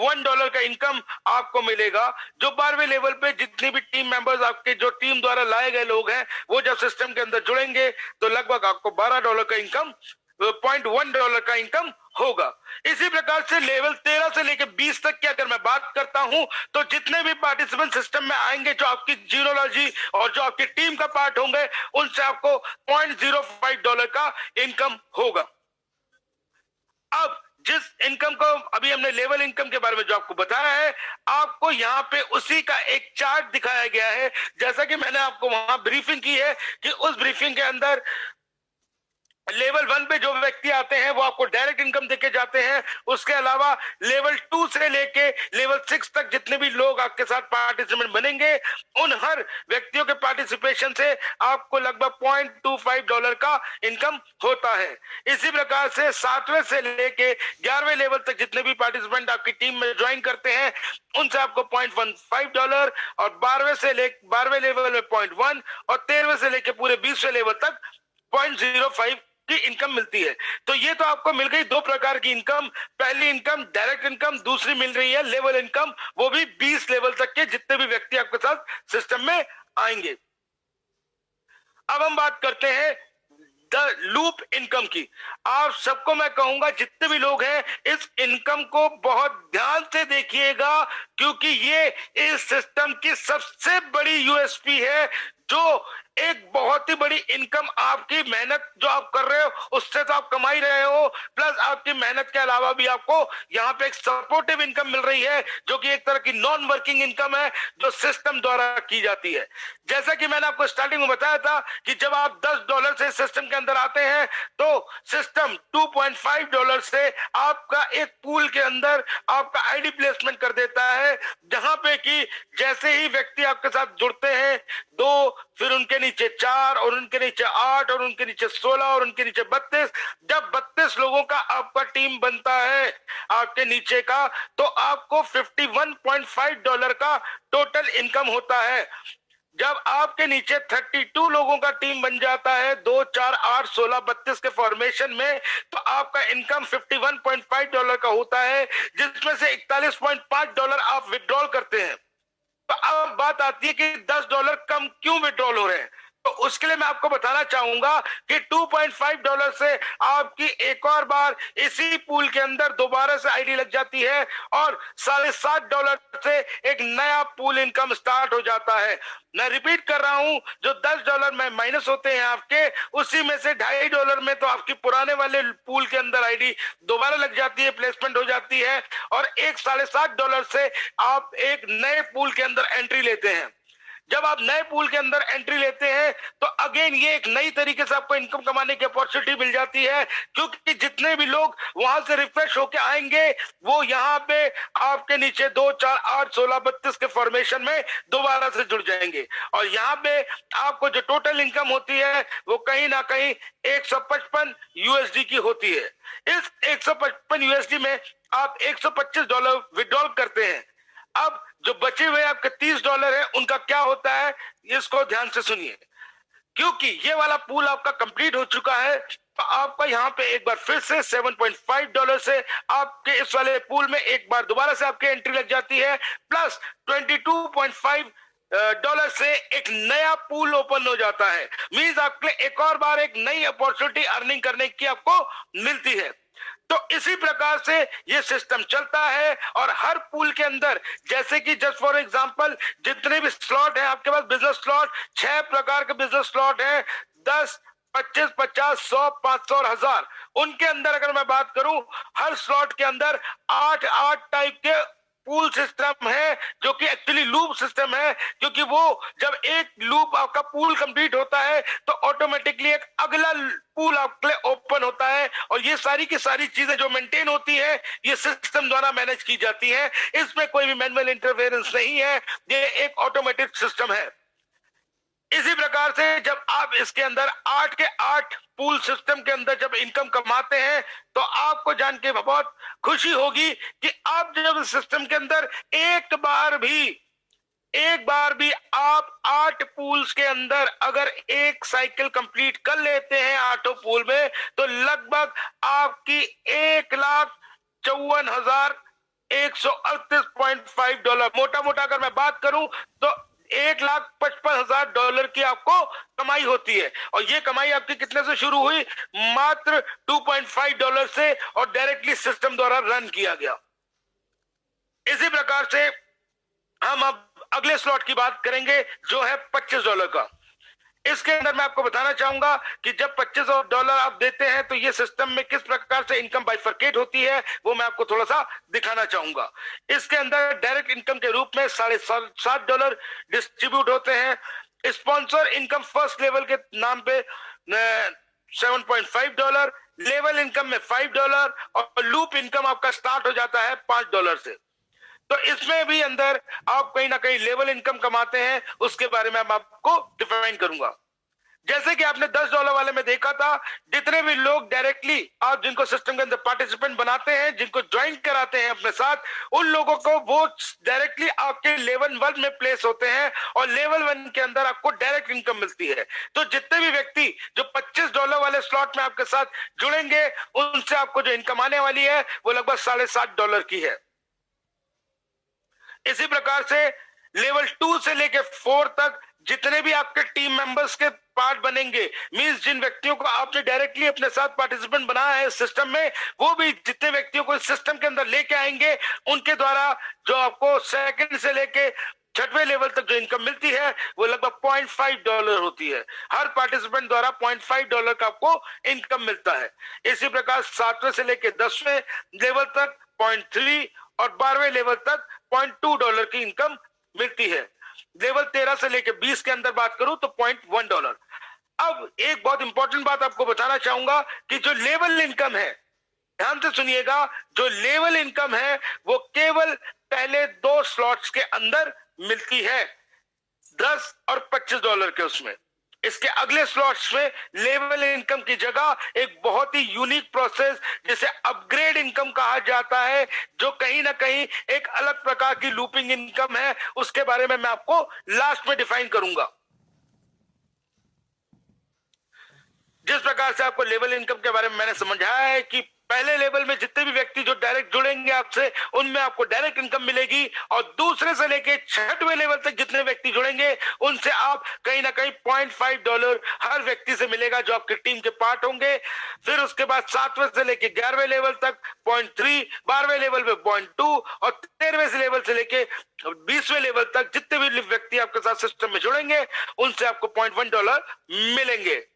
$1 का इनकम आपको मिलेगा। जो 12वें लेवल पे जितनी भी टीम मेंबर्स आपके जो टीम द्वारा लाए गए लोग हैं, वो जब सिस्टम के अंदर जुड़ेंगे तो लगभग आपको $12 का इनकम, $0.1 का इनकम होगा। इसी प्रकार से लेवल 13 से लेकर 20 तक की अगर मैं बात करता हूं तो जितने भी पार्टिसिपेंट सिस्टम में आएंगे, जो आपकी जीनोलॉजी और जो आपकी टीम का पार्ट होंगे, उनसे आपको $0.05 का इनकम होगा। अब जिस इनकम को अभी हमने लेवल इनकम के बारे में जो आपको बताया है, आपको यहाँ पे उसी का एक चार्ट दिखाया गया है। जैसा कि मैंने आपको वहां ब्रीफिंग की है कि उस ब्रीफिंग के अंदर लेवल 1 पे जो व्यक्ति आते हैं वो आपको डायरेक्ट इनकम देके जाते हैं। उसके अलावा लेवल 2 से लेके लेवल 6 तक जितने भी लोग आपके साथ पार्टिसिपेंट बनेंगे, उन हर व्यक्तियों के पार्टिसिपेशन से आपको लगभग $0.25 का इनकम होता है। इसी प्रकार से 7वें से लेके 11वें लेवल तक जितने भी पार्टिसिपेंट आपकी टीम में ज्वाइन करते हैं, उनसे आपको $0.15, और 12वें लेवल में 0.1, और 13वें से लेके पूरे 20वें लेवल तक 0.05 की इनकम मिलती है। तो ये तो आपको मिल गई 2 प्रकार की इनकम। पहली इनकम डायरेक्ट इनकम, दूसरी मिल रही है लेवल इनकम, वो भी 20 लेवल तक के जितने भी व्यक्ति आपके साथ सिस्टम में आएंगे। अब हम बात करते हैं द लूप इनकम की। आप सबको मैं कहूंगा, जितने भी लोग हैं, इस इनकम को बहुत ध्यान से देखिएगा, क्योंकि ये इस सिस्टम की सबसे बड़ी यूएसपी है। जो एक बहुत ही बड़ी इनकम, आपकी मेहनत जो आप कर रहे हो उससे तो आप कमा ही रहे हो, प्लस आपकी मेहनत के अलावा भी आपको यहाँ पे एक सपोर्टिव इनकम मिल रही है, जो कि एक तरह की नॉन वर्किंग इनकम है, जो सिस्टम द्वारा की जाती है। जैसा कि मैंने आपको स्टार्टिंग में बताया था कि जब आप $10 से सिस्टम के अंदर आते हैं तो सिस्टम $2.5 से आपका एक पूल के अंदर आपका आईडी प्लेसमेंट कर देता है, जहां पे कि जैसे ही व्यक्ति आपके साथ जुड़ते हैं, 2, फिर उनके नीचे 4, और उनके नीचे 8, और उनके नीचे 16, और उनके नीचे 32, जब 32 लोगों का आपका टीम बनता है आपके नीचे का, तो आपको $51.5 का टोटल इनकम होता है। जब आपके नीचे 32 लोगों का टीम बन जाता है, 2, 4, 8, 16, 32 के फॉर्मेशन में, तो आपका इनकम $51.5 का होता है, जिसमें से $41.5 आप विड्रॉल करते हैं। तो अब बात आती है कि $10 कम क्यों विड्रॉल हो रहे हैं। तो उसके लिए मैं आपको बताना चाहूंगा कि $2.5 से आपकी एक और बार इसी पूल के अंदर दोबारा से आईडी लग जाती है और $7.5 से एक नया पूल इनकम स्टार्ट हो जाता है। मैं रिपीट कर रहा हूं, जो $10 में माइनस होते हैं आपके, उसी में से $2.5 में तो आपकी पुराने वाले पूल के अंदर आईडी दोबारा लग जाती है, प्लेसमेंट हो जाती है, और एक $7.5 से आप एक नए पूल के अंदर एंट्री लेते हैं। जब आप नए पूल के अंदर एंट्री लेते हैं तो अगेन ये एक नई तरीके से आपको इनकम कमाने की अपॉर्चुनिटी मिल जाती है, क्योंकि जितने भी लोग वहां से रिफ्रेश होके आएंगे वो यहाँ पे आपके नीचे 2, 4, 8, 16, 32 के फॉर्मेशन में दोबारा से जुड़ जाएंगे, और यहाँ पे आपको जो टोटल इनकम होती है वो कहीं ना कहीं $155 की होती है। इस $155 में आप $125 विड्रॉल करते हैं। अब जो बचे हुए आपके $30 है उनका क्या होता है, इसको ध्यान से सुनिए, क्योंकि ये वाला पूल आपका कंप्लीट हो चुका है। तो आपका यहाँ पे एक बार फिर से $7.5 से आपके इस वाले पूल में एक बार दोबारा से आपकी एंट्री लग जाती है, प्लस $22.5 से एक नया पूल ओपन हो जाता है। मींस आपके एक और बार एक नई अपॉर्चुनिटी अर्निंग करने की आपको मिलती है। तो इसी प्रकार से ये सिस्टम चलता है, और हर पूल के अंदर, जैसे कि जस्ट फॉर एग्जांपल जितने भी स्लॉट है आपके पास, बिजनेस स्लॉट 6 प्रकार के बिजनेस स्लॉट है, 10, 25, 50, 100, 500 और 1000। उनके अंदर अगर मैं बात करूं, हर स्लॉट के अंदर 8 टाइप के पूल सिस्टम है, जो कि एक्चुअली लूप सिस्टम है, क्योंकि वो जब एक लूप आपका पूल कंप्लीट होता है तो ऑटोमेटिकली एक अगला पूल आपके लिए ओपन होता है, और ये सारी की सारी चीजें जो मेंटेन होती है ये सिस्टम द्वारा मैनेज की जाती है। इसमें कोई भी मैनुअल इंटरफेरेंस नहीं है, ये एक ऑटोमेटिक सिस्टम है। इसी प्रकार से जब आप इसके अंदर 8 के 8 पूल सिस्टम के अंदर जब इनकम कमाते हैं तो आपको जान के बहुत खुशी होगी कि आप जब सिस्टम के अंदर एक बार भी आप 8 पूल्स के अंदर अगर एक साइकिल कंप्लीट कर लेते हैं 8 पूल में, तो लगभग आपकी $1,54,138.5, मोटा मोटा अगर मैं बात करूं तो $1,55,000 की आपको कमाई होती है। और ये कमाई आपकी कितने से शुरू हुई, मात्र $2.5 से, और डायरेक्टली सिस्टम द्वारा रन किया गया। इसी प्रकार से हम अब अगले स्लॉट की बात करेंगे जो है $25 का। इसके अंदर मैं आपको बताना चाहूंगा कि जब $25 आप देते हैं तो ये सिस्टम में किस प्रकार से इनकम बाइफरकेट होती है वो मैं आपको थोड़ा सा दिखाना चाहूंगा। इसके अंदर डायरेक्ट इनकम के रूप में $7.5 डिस्ट्रीब्यूट होते हैं। स्पॉन्सर इनकम फर्स्ट लेवल के नाम पे $7.5, लेवल इनकम में $5, और लूप इनकम आपका स्टार्ट हो जाता है $5 से। तो इसमें भी अंदर आप कहीं ना कहीं लेवल इनकम कमाते हैं, उसके बारे में मैं आपको डिफाइन करूंगा। जैसे कि आपने $10 वाले में देखा था, जितने भी लोग डायरेक्टली आप जिनको सिस्टम के अंदर पार्टिसिपेंट बनाते हैं, जिनको ज्वाइन कराते हैं अपने साथ, उन लोगों को वो डायरेक्टली आपके लेवल 1 में प्लेस होते हैं, और लेवल 1 के अंदर आपको डायरेक्ट इनकम मिलती है। तो जितने भी व्यक्ति जो $25 वाले स्लॉट में आपके साथ जुड़ेंगे, उनसे आपको जो इनकम आने वाली है वो लगभग $7.5 की है। इसी प्रकार से लेवल 2 से लेके 4 तक जितने भी आपके टीम मेंबर्स के पार्ट बनेंगे, मींस जिन व्यक्तियों को आपने डायरेक्टली अपने साथ पार्टिसिपेंट बनाया है सिस्टम में, वो भी जितने व्यक्तियों को इस सिस्टम के अंदर लेके आएंगे, उनके द्वारा जो आपको सेकंड से लेके 6वें लेवल तक जो इनकम मिलती है वो लगभग $0.5 होती है। हर पार्टिसिपेंट द्वारा $0.5 का आपको इनकम मिलता है। इसी प्रकार 7वें से लेके 10वें लेवल तक 0.3 और 12वें लेवल तक $0.2 की इनकम मिलती है। लेवल 13 से लेके 20 के अंदर बात करूं तो $0.1। अब एक बहुत इंपॉर्टेंट बात आपको बताना चाहूंगा कि जो लेवल इनकम है, ध्यान से सुनिएगा, जो लेवल इनकम है वो केवल पहले 2 स्लॉट्स के अंदर मिलती है, $10 और $25 के। उसमें इसके अगले स्लॉट्स में लेवल इनकम की जगह एक बहुत ही यूनिक प्रोसेस जिसे अपग्रेड इनकम कहा जाता है, जो कहीं ना कहीं एक अलग प्रकार की लूपिंग इनकम है, उसके बारे में मैं आपको लास्ट में डिफाइन करूंगा। जिस प्रकार से आपको लेवल इनकम के बारे में मैंने समझाया है कि पहले लेवल में जितने भी व्यक्ति जो डायरेक्ट जुड़ेंगे आपसे, उनमें आपको डायरेक्ट इनकम मिलेगी, और दूसरे से लेके छठवें लेवल तक जितने व्यक्ति जुड़ेंगे उनसे आप कहीं ना कहीं $0.5 हर व्यक्ति से मिलेगा जो आपकी टीम के पार्ट होंगे। फिर उसके बाद 7वें से लेके 11वें लेवल तक 0.3, 12वें लेवल पे 0.2, और 13वें लेवल से लेके 20वें लेवल तक जितने भी व्यक्ति आपके साथ सिस्टम में जुड़ेंगे उनसे आपको $0.1 मिलेंगे।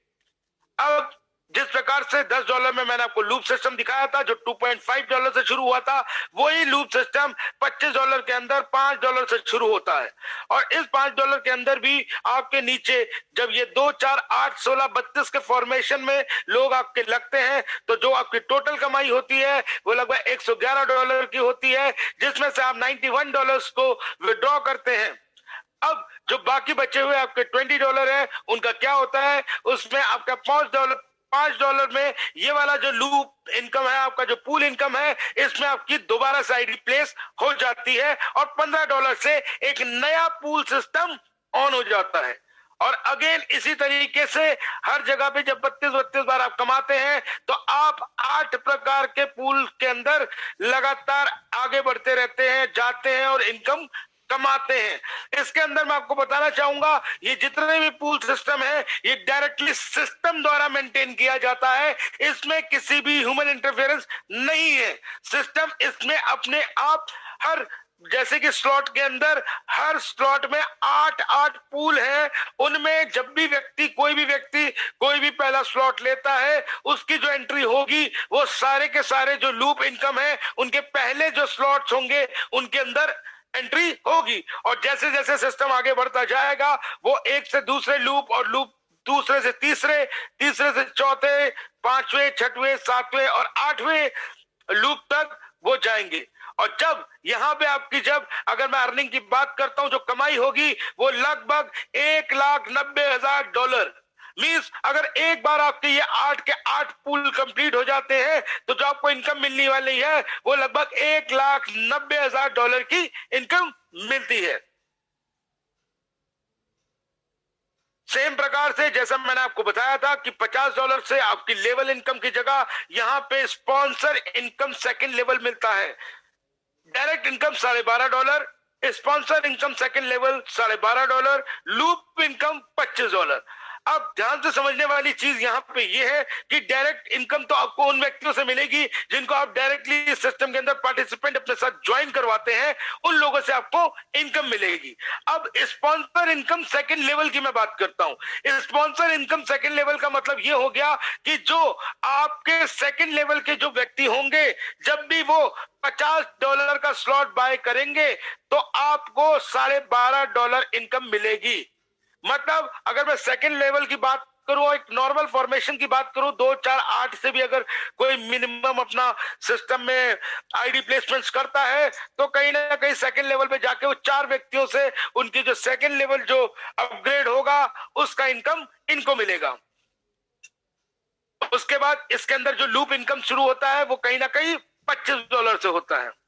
अब जिस प्रकार से $10 में मैंने आपको लूप सिस्टम दिखाया था जो $2.5 से शुरू हुआ था, वही लूप सिस्टम $25 के अंदर $5 से शुरू होता है। और इस $5 के अंदर भी आपके नीचे जब ये 2, 4, 8, 16, 32 के फॉर्मेशन में लोग आपके लगते हैं तो जो आपकी टोटल कमाई होती है वो लगभग $111 की होती है, जिसमें से आप $91 को विड्रॉ करते हैं। अब जो बाकी बचे हुए आपके $20 है उनका क्या होता है, उसमें आपका $5 में ये वाला जो लूप इनकम है, आपका जो पूल इनकम है, इसमें आपकी दोबारा से आईडी प्लेस हो जाती है और $15 से एक नया पूल सिस्टम ऑन हो जाता है। और अगेन इसी तरीके से हर जगह पे जब 32 बार आप कमाते हैं तो आप 8 प्रकार के पूल के अंदर लगातार आगे बढ़ते रहते हैं, जाते हैं और इनकम कमाते हैं। इसके अंदर मैं आपको बताना चाहूंगा ये जितने भी पूल सिस्टम है ये डायरेक्टली सिस्टम द्वारा मेंटेन किया जाता है, इसमें किसी भी ह्यूमन इंटरफेरेंस नहीं है। सिस्टम इसमें अपने आप हर, जैसे कि स्लॉट के अंदर हर स्लॉट में 8 पूल हैं, उनमें जब भी व्यक्ति कोई भी पहला स्लॉट लेता है उसकी जो एंट्री होगी वो सारे के सारे जो लूप इनकम है उनके पहले जो स्लॉट्स होंगे उनके अंदर एंट्री होगी। और जैसे जैसे सिस्टम आगे बढ़ता जाएगा वो एक से दूसरे लूप और लूप दूसरे से तीसरे, तीसरे से चौथे, 5वें, 6वें, 7वें और 8वें लूप तक वो जाएंगे। और जब यहां पे आपकी जब अगर मैं अर्निंग की बात करता हूं जो कमाई होगी वो लगभग $1,90,000 मींस अगर एक बार आपके ये 8 के 8 पूल कंप्लीट हो जाते हैं तो जो आपको इनकम मिलने वाली है वो लगभग $1,90,000 की इनकम मिलती है। सेम प्रकार से जैसा मैंने आपको बताया था कि $50 से आपकी लेवल इनकम की जगह यहां पे स्पॉन्सर इनकम सेकंड लेवल मिलता है। Direct income $12.5, sponsor income second level $12.5, loop income $25। अब ध्यान से समझने वाली चीज यहाँ पे ये है कि डायरेक्ट इनकम तो आपको उन व्यक्तियों से मिलेगी जिनको आप डायरेक्टली सिस्टम के अंदर पार्टिसिपेंट अपने साथ ज्वाइन करवाते हैं, उन लोगों से आपको इनकम मिलेगी। अब स्पॉन्सर इनकम सेकंड लेवल की मैं बात करता हूं। स्पॉन्सर इनकम सेकंड लेवल का मतलब ये हो गया कि जो आपके सेकंड लेवल के जो व्यक्ति होंगे जब भी वो $50 का स्लॉट बाय करेंगे तो आपको $12.5 इनकम मिलेगी। मतलब अगर मैं सेकंड लेवल की बात करूं, एक नॉर्मल फॉर्मेशन की बात करूं, 2, 4, 8 से भी अगर कोई मिनिमम अपना सिस्टम में आईडी प्लेसमेंट्स करता है तो कहीं ना कहीं सेकंड लेवल पे जाके वो 4 व्यक्तियों से उनकी जो सेकंड लेवल जो अपग्रेड होगा उसका इनकम इनको मिलेगा। उसके बाद इसके अंदर जो लूप इनकम शुरू होता है वो कहीं ना कहीं $25 से होता है।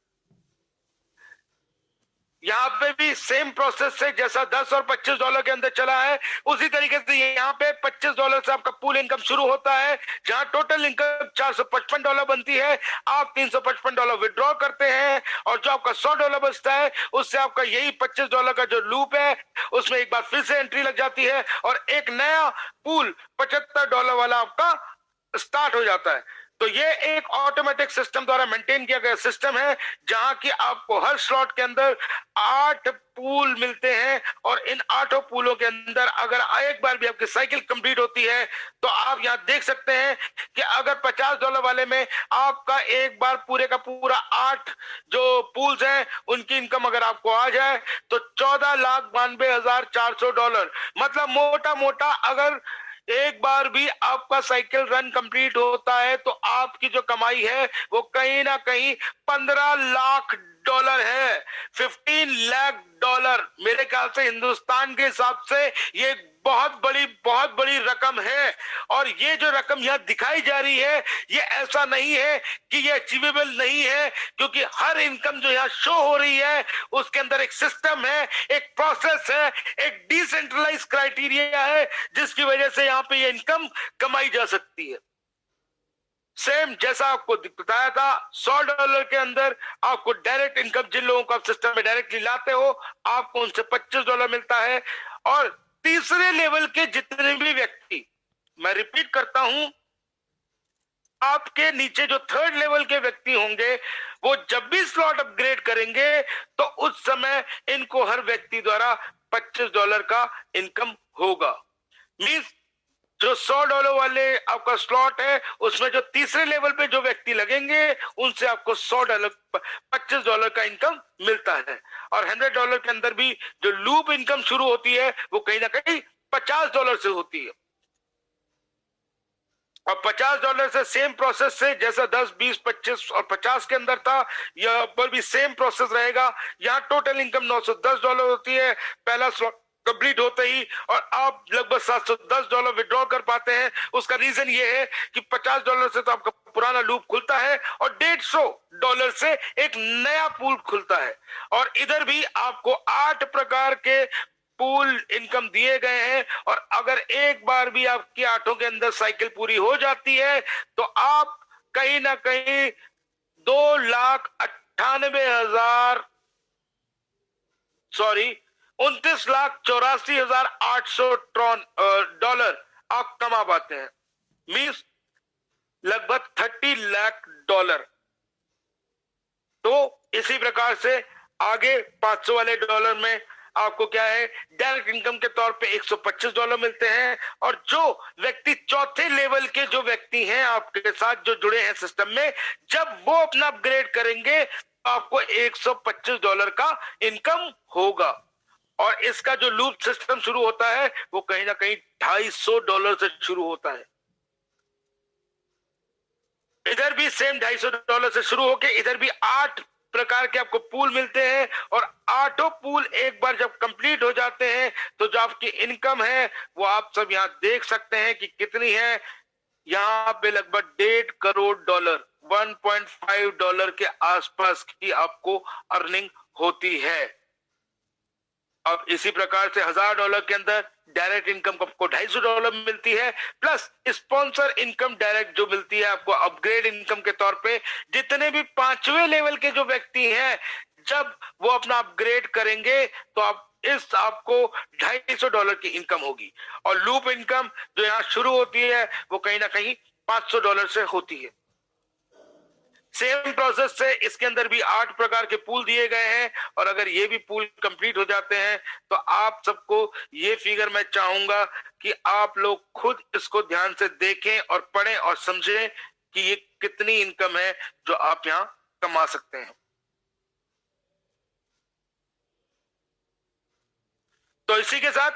यहाँ पे भी सेम प्रोसेस से जैसा 10 और $25 के अंदर चला है उसी तरीके से यहाँ पे $25 से आपका पूल इनकम शुरू होता है, जहां टोटल इनकम $455 बनती है। आप $355 विड्रॉ करते हैं और जो आपका $100 बचता है उससे आपका यही $25 का जो लूप है उसमें एक बार फिर से एंट्री लग जाती है और एक नया पूल $75 वाला आपका स्टार्ट हो जाता है। तो ये एक ऑटोमेटिक सिस्टम द्वारा मेंटेन किया गया सिस्टम है जहां की आपको हर स्लॉट के अंदर 8 पूल मिलते हैं और इन 8 पूलों के अंदर अगर एक बार भी आपकी साइकिल कंप्लीट होती है तो आप यहां देख सकते हैं कि अगर $50 वाले में आपका एक बार पूरे का पूरा 8 जो पूल्स हैं उनकी इनकम अगर आपको आ जाए तो $14,92,400, मतलब मोटा मोटा अगर एक बार भी आपका साइकिल रन कंप्लीट होता है तो आपकी जो कमाई है वो कहीं ना कहीं $15 लाख है, $15 लाख। मेरे ख्याल से हिंदुस्तान के हिसाब से ये बहुत बड़ी रकम है। और ये जो रकम यहाँ दिखाई जा रही है ये ऐसा नहीं है कि ये अचीवेबल नहीं है, क्योंकि हर इनकम जो यहाँ शो हो रही है उसके अंदर एक सिस्टम है, एक प्रोसेस है, एक डिसेंट्रलाइज क्राइटेरिया है जिसकी वजह से यहाँ पे ये इनकम कमाई जा सकती है। सेम जैसा आपको बताया था, $100 के अंदर आपको डायरेक्ट इनकम, जिन लोगों को आप सिस्टम में डायरेक्टली लाते हो, आपको उनसे $25 मिलता है। और तीसरे लेवल के जितने भी व्यक्ति, मैं रिपीट करता हूं, आपके नीचे जो थर्ड लेवल के व्यक्ति होंगे, वो जब भी स्लॉट अपग्रेड करेंगे तो उस समय इनको हर व्यक्ति द्वारा $25 का इनकम होगा। मींस जो $100 वाले आपका स्लॉट है, उसमें जो तीसरे लेवल पे जो व्यक्ति लगेंगे, उनसे आपको $25 का इनकम मिलता है। और $100 के अंदर भी जो लूप इनकम शुरू होती है, वो कहीं ना कहीं $50 से होती है। और $50 से सेम प्रोसेस से, जैसा 10, 20, 25 और 50 के अंदर था, यहाँ पर भी सेम प्रोसेस रहेगा। यहाँ टोटल इनकम $910 होती है पहला स्लॉट कंप्लीट होते ही, और आप लगभग $710 विड्रॉ कर पाते हैं। उसका रीजन ये है कि $50 से तो आपका पुराना लूप खुलता है, और $150 से एक नया पूल खुलता है। और इधर भी आपको 8 प्रकार के पूल इनकम दिए गए हैं। और अगर एक बार भी आपकी 8 के अंदर साइकिल पूरी हो जाती है, तो आप कहीं ना कहीं 2,98,000 सॉरी 29,84,800 डॉलर आप कमा पाते हैं। मीन्स लगभग $30 लाख। तो इसी प्रकार से आगे 500 वाले डॉलर में आपको क्या है, डायरेक्ट इनकम के तौर पे $125 मिलते हैं। और जो व्यक्ति चौथे लेवल के जो व्यक्ति हैं आपके साथ जो जुड़े हैं सिस्टम में, जब वो अपना अपग्रेड करेंगे तो आपको $125 का इनकम होगा। और इसका जो लूप सिस्टम शुरू होता है, वो कहीं ना कहीं $250 से शुरू होता है। इधर भी सेम $250 से शुरू होके इधर भी 8 प्रकार के आपको पूल मिलते हैं। और 8 पूल एक बार जब कंप्लीट हो जाते हैं, तो जो आपकी इनकम है वो आप सब यहां देख सकते हैं कि कितनी है। यहां पे लगभग $1.5 करोड़, $1.5 के आसपास की आपको अर्निंग होती है। अब इसी प्रकार से $1,000 के अंदर डायरेक्ट इनकम आपको $250 मिलती है, प्लस स्पॉन्सर इनकम डायरेक्ट जो मिलती है आपको अपग्रेड इनकम के तौर पे। जितने भी 5वें लेवल के जो व्यक्ति हैं, जब वो अपना अपग्रेड करेंगे तो आपको $250 की इनकम होगी। और लूप इनकम जो यहाँ शुरू होती है, वो कहीं ना कहीं $500 से होती है। सेम प्रोसेस से इसके अंदर भी 8 प्रकार के पूल दिए गए हैं। और अगर ये भी पूल कंप्लीट हो जाते हैं, तो आप सबको ये फिगर मैं चाहूंगा कि आप लोग खुद इसको ध्यान से देखें और पढ़ें और समझें कि ये कितनी इनकम है जो आप यहां कमा सकते हैं। तो इसी के साथ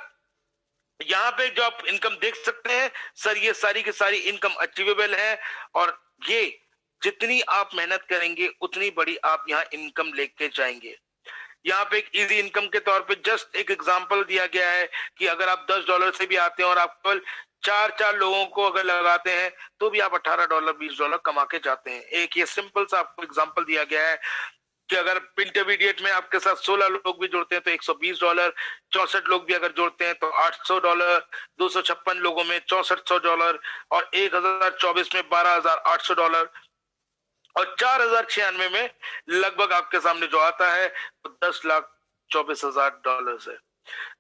यहां पे जो आप इनकम देख सकते हैं सर, ये सारी की सारी इनकम अचीवेबल है। और ये जितनी आप मेहनत करेंगे उतनी बड़ी आप यहाँ इनकम लेके जाएंगे। यहाँ पे एक इजी इनकम के तौर पे जस्ट एक एग्जांपल दिया गया है कि अगर आप $10 से भी आते हैं और आप केवल 4 लोगों को अगर लगाते हैं, तो भी आप $18, $20 कमा के जाते हैं। एक ये सिंपल सा आपको एग्जांपल दिया गया है कि अगर इंटरमीडिएट में आपके साथ 16 लोग भी जुड़ते हैं तो $120, 64 लोग भी अगर जुड़ते हैं तो $800, 256 लोगों में $6400, और 1024 में $12,800, और 4096 में लगभग आपके सामने जो आता है तो $10,24,000 है।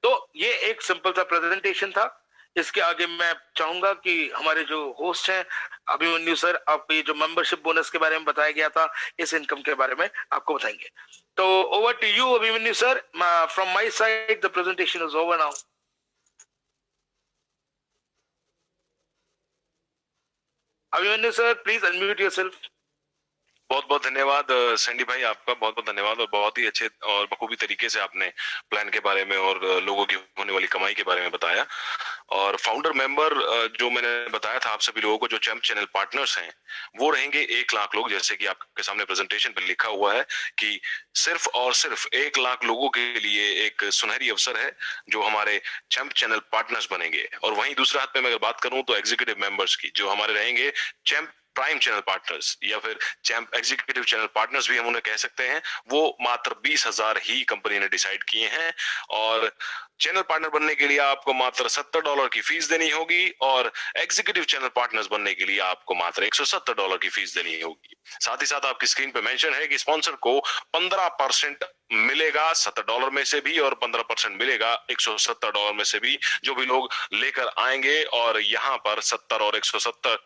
तो ये एक सिंपल सा प्रेजेंटेशन था। इसके आगे मैं चाहूंगा कि हमारे जो होस्ट हैं अभिमन्यु सर, आपको ये जो मेंबरशिप बोनस के बारे में बताया गया था, इस इनकम के बारे में आपको बताएंगे। तो over to you Abhimanyu sir, from my side the presentation is over now. Abhimanyu sir, please unmute yourself. बहुत बहुत धन्यवाद सैंडी भाई, आपका बहुत बहुत धन्यवाद। और बहुत ही अच्छे और बखूबी तरीके से आपने प्लान के बारे में और लोगों की होने वाली कमाई के बारे में बताया। और फाउंडर मेंबर जो मैंने बताया था आप सभी लोगों को, जो चैंप चैनल पार्टनर्स हैं, वो रहेंगे 1 लाख लोग। जैसे कि आपके सामने प्रेजेंटेशन पर लिखा हुआ है कि सिर्फ और सिर्फ 1 लाख लोगों के लिए एक सुनहरी अवसर है जो हमारे चैंप चैनल पार्टनर्स बनेंगे। और वहीं दूसरे हाथ में मैं अगर बात करूं तो एग्जीक्यूटिव मेंबर्स की, जो हमारे रहेंगे चैंप प्राइम चैनल पार्टनर्स या फिर एग्जीक्यूटिव चैनल पार्टनर्स भी हम उन्हें कह सकते हैं, वो मात्र 20,000 ही कंपनी ने डिसाइड किए हैं। और चैनल पार्टनर बनने के लिए आपको मात्र $70 की फीस देनी होगी और एग्जीक्यूटिव चैनल पार्टनर्स बनने के लिए आपको मात्र $170 की फीस देनी होगी। साथ ही साथ आपकी स्क्रीन पे मेंशन है कि स्पॉन्सर को 15% मिलेगा $70 में से भी और 15% मिलेगा $170 में से भी, जो भी लोग लेकर आएंगे। और यहाँ पर 70 और 170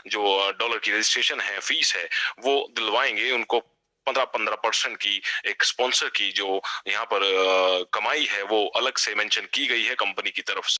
जो डॉलर की रजिस्ट्रेशन है, फीस है, वो दिलवाएंगे उनको 15% की एक स्पॉन्सर की जो यहाँ पर कमाई है वो अलग से मेंशन की गई है कंपनी की तरफ से।